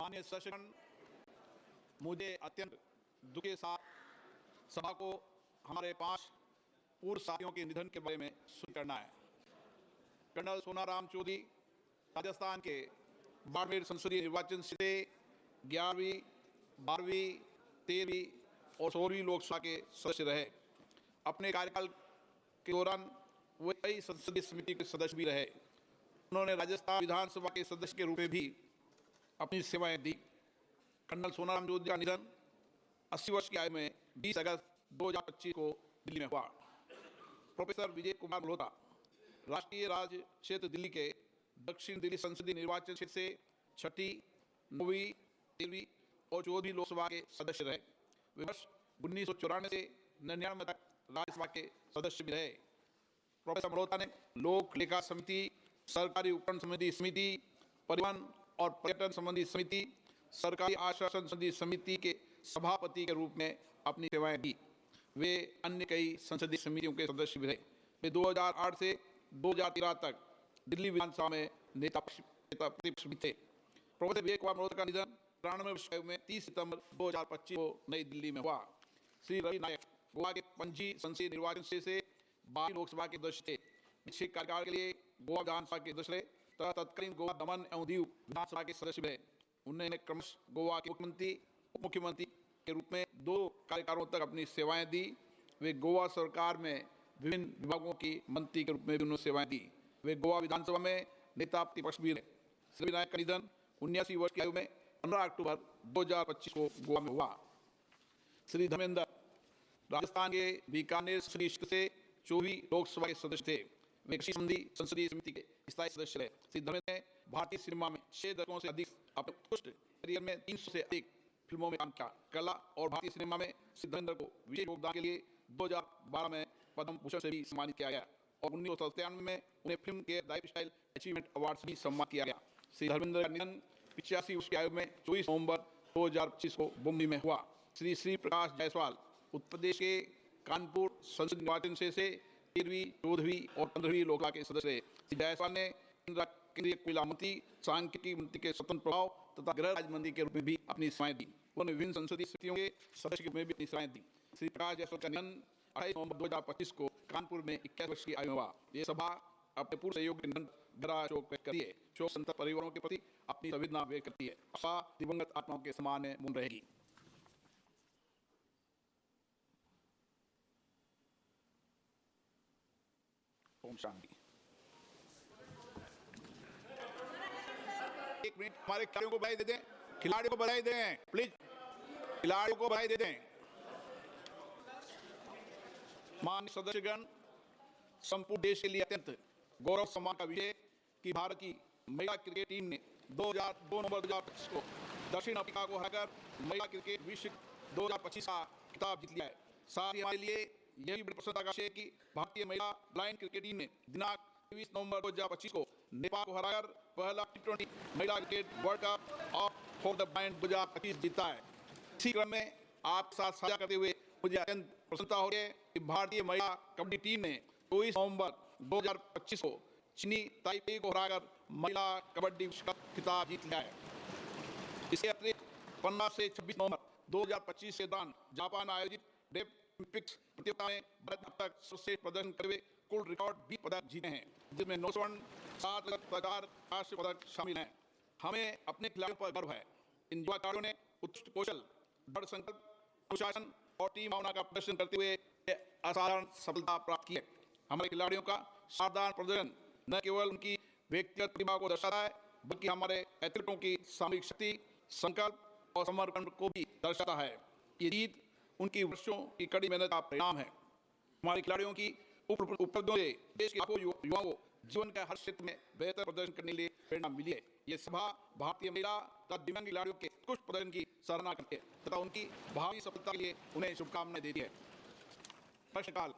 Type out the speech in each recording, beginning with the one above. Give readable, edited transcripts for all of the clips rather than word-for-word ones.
माननीय सदस्यगण, मुझे अत्यंत दुख के साथ सभा को हमारे 5 पूर्व साथियों के निधन के बारे में सूचित करना है। कर्नल सोनाराम चौधरी राजस्थान के बाड़मेर संसदीय निर्वाचन क्षेत्र 11वीं, 12वीं, 13वीं और 16वीं लोकसभा के सदस्य रहे। अपने कार्यकाल के दौरान वे कई संसदीय समिति के सदस्य भी रहे। उन्होंने राजस्थान विधानसभा के सदस्य के रूप में भी अपनी सेवाएं दी। कर्नल सोनाराम चौधरी का निधन 80 वर्ष की आयु में 20 अगस्त 2025 को दिल्ली में हुआ। प्रोफेसर विजय कुमार मल्होत्रा राष्ट्रीय राज्य क्षेत्र दिल्ली के दक्षिण दिल्ली संसदीय निर्वाचन क्षेत्र से 6ठी, 9वीं, 13वीं और 14वीं लोकसभा के सदस्य रहे। वे वर्ष 1994 से 99 तक राज्यसभा के सदस्य भी रहे। प्रोफेसर मल्होत्रा ने लोक लेखा समिति, सरकारी उपकरण संबंधी समिति, परिवहन और पर्यटन संबंधी समिति, सरकारी आश्वासन संबंधी समिति के सभापति के रूप में अपनी सेवाएं दी। वे अन्य कई संसदीय समितियों के सदस्य भी रहे। वे 2008 से 2013 तक दिल्ली विधानसभा में नेता प्रतिपक्ष भी थे। प्रोफेसर विजय कुमार मल्होत्रा का निधन 93 वर्ष की आयु में 30 सितंबर 2025 को नई दिल्ली में हुआ। श्री रवि नायक गोवा के पणजी संसदीय निर्वाचन क्षेत्र से 22 लोकसभा के सदस्य थे। पिछले कार्यकाल के लिए गोवा विधानसभा के सदस्य रहे तथा तत्कालीन गोवा, दमन एवं दीव विधानसभा के सदस्य रहे। उन्होंने क्रमशः गोवा के मुख्यमंत्री, उप मुख्यमंत्री के रूप में 2 कार्यकालों तक अपनी सेवाएं दी। वे गोवा सरकार में विभिन्न विभागों की मंत्री के रूप में भी उन्होंने सेवाएं दी। वे गोवा विधानसभा में नेता प्रतिपक्ष भी रहे। श्री नायक का निधन 79 वर्ष की आयु में 15 अक्टूबर 2025 को गोवा में हुआ। श्री धर्मेंद्र राजस्थान के बीकानेर संसदीय क्षेत्र से 24वीं लोकसभा के सदस्य थे। वे कृषि संबंधी संसदीय समिति के स्थायी सदस्य रहे। श्री धर्मेंद्र ने भारतीय सिनेमा में 6 दशकों से अधिक अपने उत्कृष्ट करियर में 300 से अधिक फिल्मों में काम किया। कला और भारतीय सिनेमा में श्री धर्मेंद्र को विशेष योगदान के लिए 2012 में पद्म भूषण से भी सम्मानित किया गया और 1997 में उन्हें फिल्म के लाइफ स्टाइल अचीवमेंट अवार्ड से भी सम्मानित किया गया। श्री धर्मेंद्र का निधन 85 वर्ष की आयु में 24 नवंबर 2025 को मुंबई में हुआ। श्री प्रकाश जायसवाल उत्तर प्रदेश के कानपुर संसदीय निर्वाचन क्षेत्र से 13वीं, 14वीं और 15वीं लोकसभा के सदस्य रहे। श्री जायसवाल ने केंद्रीय कोयला मंत्री, सांख्यिकी मंत्री के स्वतंत्र प्रभाव तथा गृह राज्य मंत्री के रूप में भी अपनी सेवाएं दी। उन्होंने विभिन्न संसदीय समितियों के सदस्य के रूप में भी अपनी सेवाएं दी। श्री प्रकाश जायसवाल का निधन 28 नवंबर 2025 को कानपुर में 21 वर्ष की आयु में हुआ। ये सभा अपने पूर्व सहयोग के निधन गहरा शोक व्यक्त करती है। शोक संतप्त परिवारों के प्रति अपनी संवेदना व्यक्त करती है। आशा दिवंगत आत्माओं के सम्मान में मुन रहेगी। ओम शांति। 1 मिनट हमारे खिलाड़ियों को बधाई दे दें। खिलाड़ियों को बधाई दें प्लीज। खिलाड़ियों को बधाई दे दें। माननीय सदस्यगण, संपूर्ण देश के लिए अत्यंत गौरव सम्मान का विषय कि भारत की महिला क्रिकेट टीम ने 2 नवंबर 2025 को दक्षिण अफ्रीका को हराकर महिला क्रिकेट विश्व 2025 का खिताब जीत लिया है। साथ ही हमारे लिए यह भी बड़ी प्रसन्नता का विषय है कि भारतीय महिला ब्लाइंड क्रिकेट टीम ने दिनांक 23 नवंबर 2025 को नेपाल को हराकर पहला T20 महिला cricket world cup of for the blind 2025 जीता है। इसी क्रम में आपके साथ साझा करते हुए मुझे अत्यंत प्रसन्नता हो रही है कि भारतीय महिला कबड्डी टीम ने 24 नवंबर 2025 को चीनी ताइपे को हराकर महिला कबड्डी विश्व कप खिताब जीत लिया है। इसके अतिरिक्त 15 से 26 नवंबर 2025 के दौरान जापान आयोजित ओलंपिक्स प्रतियोगिता में भारत अब तक सर्वश्रेष्ठ प्रदर्शन करते हुए कुल रिकॉर्ड 20 पदक जीते हैं, जिसमें 9 स्वर्ण, 7 पदक, राष्ट्रीय पदक शामिल हैं। हमें अपने खिलाड़ियों पर गर्व है। इन युवा खिलाड़ियों ने उत्कृष्ट कौशल, दृढ़ संकल्प, अनुशासन और टीम भावना का प्रदर्शन करते हुए असाधारण सफलता प्राप्त की है। हमारे खिलाड़ियों का साधारण प्रदर्शन न केवल उनकी व्यक्तिगत प्रतिभा को दर्शाता है, बल्कि हमारे एथलीटों की सामूहिक शक्ति, संकल्प और समर्पण को भी दर्शाता है। ये जीत उनकी वर्षों की कड़ी मेहनत का परिणाम है। हमारे खिलाड़ियों की उपलब्धियों से देश के लाखों युवाओं को जीवन के हर क्षेत्र में बेहतर प्रदर्शन करने के लिए प्रेरणा मिली है। ये सभा भारतीय महिला तथा दिव्यांग खिलाड़ियों के उत्कृष्ट प्रदर्शन की सराहना करती है तथा उनकी भावी सफलता के लिए उन्हें शुभकामनाएं देती है। प्रश्नकाल।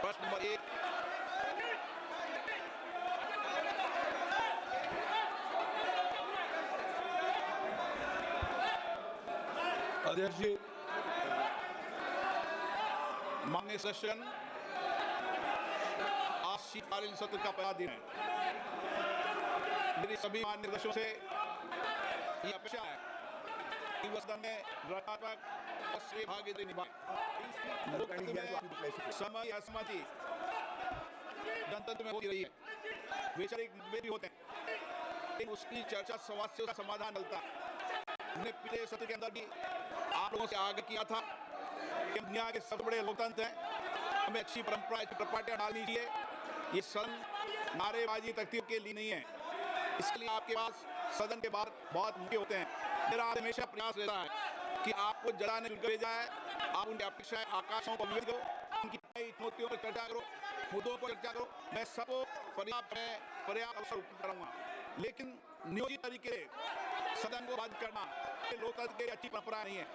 प्रश्न नंबर 1। अध्यक्ष जी, माननीय सदस्यगण, आज शीतकालीन सत्र का पहला दिन है। मेरी सभी मान्य सदस्यों से ये अपेक्षा है कि वह सदन में रचनात्मक और सहभागिता निभाए। लोकतंत्र में सहमति असहमति गणतंत्र में होती रही है, वैचारिक मतभेद भी होते हैं, लेकिन उसकी चर्चा संवाद से उसका समाधान मिलता है। हमने पिछले सत्र के अंदर भी आप लोगों से आग्रह किया था कि दुनिया के सबसे बड़े लोकतंत्र हैं, हमें अच्छी परंपरा प्रॉपर्टी डालनी चाहिए। ये सदन नारेबाजी तकतीब के लिए नहीं है, इसके लिए आपके पास सदन के बाहर बहुत मुद्दे होते हैं। मेरा हमेशा प्रयास रहता है कि आपको जलाने भेजा जाए, आप उनकी अपेक्षाएं आकाशों को मिल करो, उनकी चुनौतियों पर चर्चा करो, मुद्दों पर चर्चा करो। मैं सबको पर्याप्त अवसर उपलब्ध कराऊंगा, लेकिन नियोजित तरीके सदन को बाधित करना लोकतंत्र की अच्छी परंपरा नहीं है।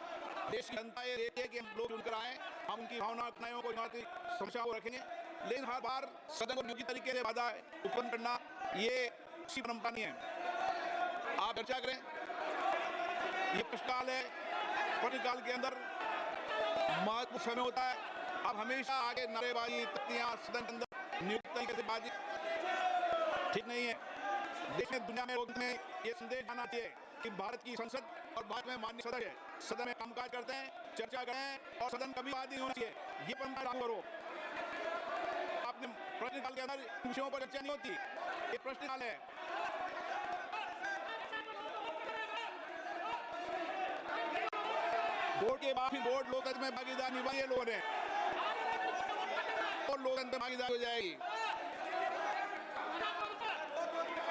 देश की जनता ये देखती है कि हम लोग चुनकर आए, हम उनकी भावनाओं को समस्या को रखेंगे, लेकिन हर बार सदन को नियोजित तरीके से बाधा उत्पन्न करना ये अच्छी परंपरा नहीं है। आप चर्चा करें, ये प्रश्नकाल है, प्रश्नकाल के अंदर महत्वपूर्ण समय होता है। आप हमेशा आगे नारेबाजी तख्तियां सदन के अंदर नियुक्त तरीके से बाजी ठीक नहीं है। देश में दुनिया में लोगों में ये संदेश आना चाहिए कि भारत की संसद और भारत में माननीय सदस्य सदन में कामकाज करते हैं, चर्चा करें और सदन कभी बात नहीं होना चाहिए। ये परंपरा लागू करो। आपने प्रश्नकाल के अंदर विषयों पर चर्चा नहीं होती, ये प्रश्नकाल है। बोर्ड के बाद बोर्ड लोकतंत्र में भागीदार निभाई लोगों ने और लोकतंत्र में भागीदार हो जाएगी।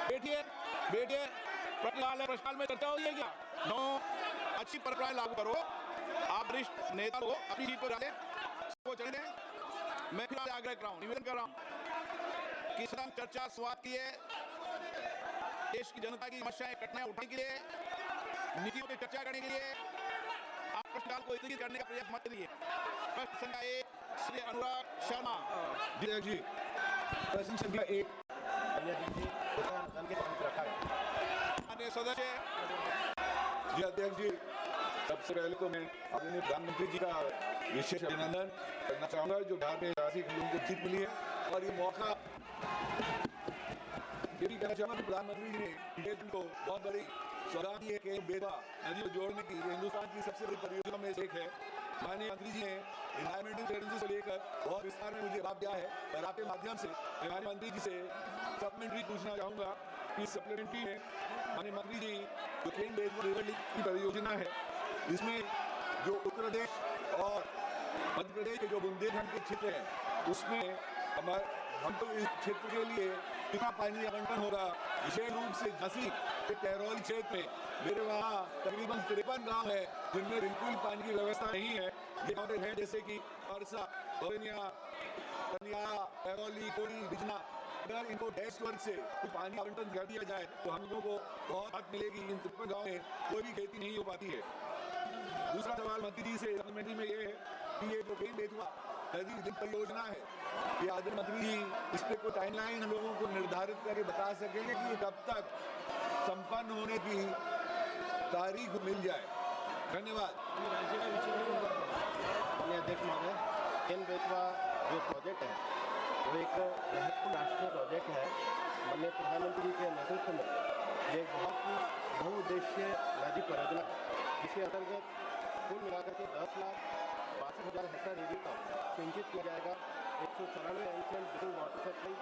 बैठिए प्रश्नकाल में चर्चा हो रही है क्या? नो, अच्छी परंपराएं लागू करो। आप वरिष्ठ नेता हो, अपनी सीट पर जाए, सबको चलने दें। मैं फिर आग्रह कर रहा हूँ, निवेदन कर रहा हूँ कि सदन चर्चा संवाद की है, देश की जनता की समस्याएं कठिनाइयां उठाने के लिए, नीतियों पर चर्चा करने के लिए आप प्रश्नकाल को स्थगित करने का प्रयास मत करिए। प्रश्न संख्या 1 श्री अनुराग शर्मा जी। प्रश्न संख्या 1 माननीय सदस्य जी। अध्यक्ष जी, सबसे पहले तो मैं अपने प्रधानमंत्री जी का विशेष अभिनंदन करना चाहूँगा, जो बिहार में 80 लोगों को जीत मिली है। और ये मौका ये भी कहना चाहूँगा कि प्रधानमंत्री जी ने देश को बहुत बड़ी सौगात दी है कि बेतवा नदी को जोड़ने की हिंदुस्तान की सबसे बड़ी परियोजनाओं में से एक है। माननीय मंत्री जी ने एनवायरमेंटल क्लियरेंस से लेकर बहुत विस्तार में मुझे जवाब दिया है, और आपके माध्यम से माननीय मंत्री जी से सप्लीमेंट्री पूछना चाहूँगा कि सप्लीमेंट्री में माननीय मंत्री जी जो ट्रेन बेस्ड रिवर लिंक की परियोजना है, इसमें जो उत्तर प्रदेश और मध्य प्रदेश के जो बुंदेलखंड के क्षेत्र हैं, उसमें हमको इस क्षेत्र के लिए कितना पानी आवंटन होगा। विशेष रूप से झांसी के टहरौली क्षेत्र में मेरे वहाँ तकरीबन 53 गाँव है जिनमें बिल्कुल पानी की व्यवस्था नहीं है। ये गाँव हैं जैसे कि परसा, भवनिया, कन्या, टहरौली, कोरी, बिजना। अगर इनको डैश वर्ग से कुछ पानी आवंटन कर दिया जाए तो हम लोगों को बहुत राहत मिलेगी। इन 53 गाँव में कोई भी खेती नहीं हो पाती है। दूसरा सवाल मंत्री जी से सप्लीमेंट्री में ये है कि ये जो ट्रेन बेतवा नदी लिंक परियोजना है, ये आदरणीय मंत्री जी इस पर कोई टाइमलाइन हम लोगों को निर्धारित करके बता सकेंगे कि कब तक संपन्न होने की तारीख मिल जाए? धन्यवाद। अध्यक्ष महोदय, ट्रेन बेतवा जो प्रोजेक्ट है वो एक महत्वपूर्ण राष्ट्रीय प्रोजेक्ट है। माननीय प्रधानमंत्री के नेतृत्व में ये बहुत ही बहुउद्देशीय नदी परियोजना जिसके अंतर्गत कुल मिलाकर के 10,62,000 हेक्टेयर एरिया का सिंचित किया जाएगा। 194 MCM drinking water supply,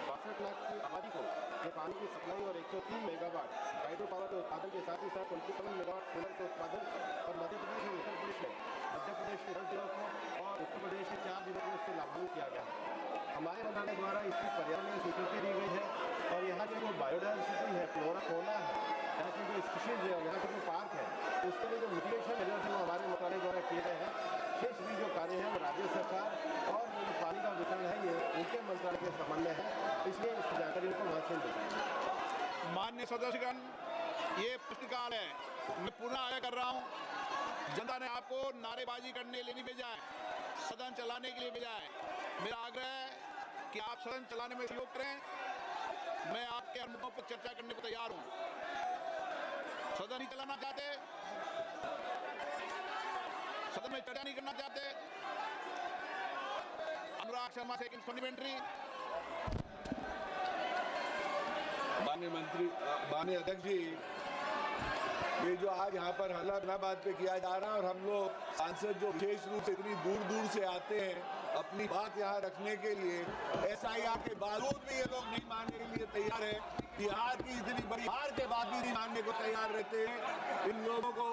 62 lakh की आबादी को ये पानी की सप्लाई और 103 मेगावाट हाइड्रो पावर के उत्पादन के साथ ही साथ 27 मेगावाट सोलर के उत्पादन। और मध्य प्रदेश और उत्तर प्रदेश में मध्य प्रदेश के 10 जिलों को और उत्तर प्रदेश के 4 जिलों को इससे लाभान्वित किया गया है। हमारे मंत्रालय द्वारा इसकी पर्यावरणीय स्वीकृति दी गई है और यहाँ की जो बायोडाइवर्सिटी है, फ्लोरा फौना है, यहाँ की जो स्पीशीज है, यहाँ के जो पार्क है, उसके लिए जो मिटिगेशन मेजर्स हैं हमारे मंत्रालय द्वारा किए गए हैं। शेष भी जो कार्य है वो राज्य सरकार और जो पानी का वितरण है ये उनके मंत्रालय के संबंध में है, इसलिए इस जानकारी को महत्व दें। माननीय सदस्यगण, ये प्रश्नकाल है, मैं पुनः आग्रह कर रहा हूँ, जनता ने आपको नारेबाजी करने के लिए नहीं भेजा है, सदन चलाने के लिए भेजा है। मेरा आग्रह है कि आप सदन चलाने में सहयोग करें। मैं आपके अनुभव पर चर्चा करने को तैयार हूँ। सदन नहीं चलाना चाहते, सदन में चर्चा नहीं करना चाहते, अनुराग शर्मा सेकंड सप्लीमेंट्री। माननीय मंत्री, माननीय अध्यक्ष जी, ये जो आज यहाँ पर हल्ला बिना बात पे किया जा रहा है, और हम लोग सांसद जो विशेष रूप से इतनी दूर दूर से आते हैं अपनी बात यहाँ रखने के लिए, SIR के बावजूद भी ये लोग नहीं मानने के लिए तैयार है। बिहार की इतनी बड़ी हार के बाद भी नहीं मानने को तैयार रहते हैं। इन लोगों को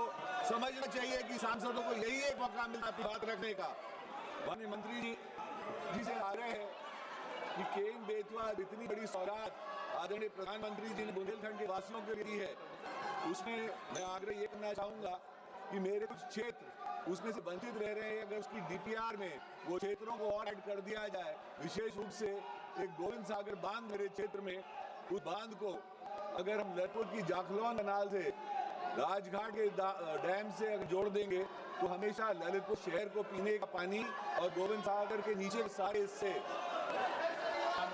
समझना चाहिए कि सांसदों को यही एक मौका मिलता है बात रखने का। माननीय मंत्री जी से आग्रह है कि केन बेतवा इतनी बड़ी सौगात आदरणीय प्रधानमंत्री जी ने बुंदेलखंड के वासियों के लिए दी है, उसमें मैं आग्रह ये करना चाहूंगा कि मेरे कुछ क्षेत्र उसमें से वंचित रह रहे हैं, अगर उसकी DPR में वो क्षेत्रों को और ऐड कर दिया जाए, विशेष रूप से एक गोविंद सागर बांध मेरे क्षेत्र में, उस बांध को अगर हम ललितपुर की जाखलौन कनाल से राजघाट के डैम से अगर जोड़ देंगे तो हमेशा ललितपुर शहर को पीने का पानी और गोविंद सागर के नीचे के सारे हिस्से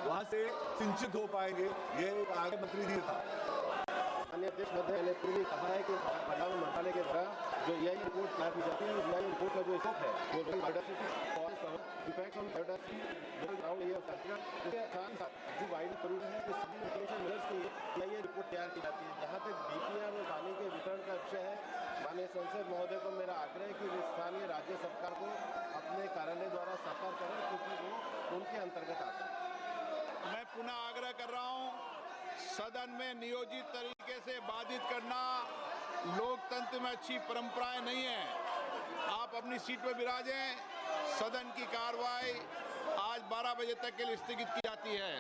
वहां से सिंचित हो पाएंगे। ये एक आगे मंत्री जी था। माननीय अध्यक्ष महोदय ने पूर्व कहा है कि पर्यावरण मंत्रालय के द्वारा जो EIA रिपोर्ट तैयार की जाती है, EIA रिपोर्ट का जो स्कोप है वो biodiversity, impact on biodiversity, local ground area of circular, उसके साथ जो वाइड जरूरी है कि सभी इंफॉर्मेशन मिलर्स के लिए EIA रिपोर्ट तैयार की जाती है। जहाँ तक DPR और पानी के वितरण का विषय है, माननीय संसद महोदय को मेरा आग्रह है कि वे स्थानीय राज्य सरकार को अपने कार्यालय द्वारा साकार करें, क्योंकि वो उनके अंतर्गत आता है। मैं पुनः आग्रह कर रहा हूं, सदन में नियोजित तरीके से बाधित करना लोकतंत्र में अच्छी परंपराएं नहीं है। आप अपनी सीट पर विराजें। सदन की कार्रवाई आज 12 बजे तक के लिए स्थगित की जाती है।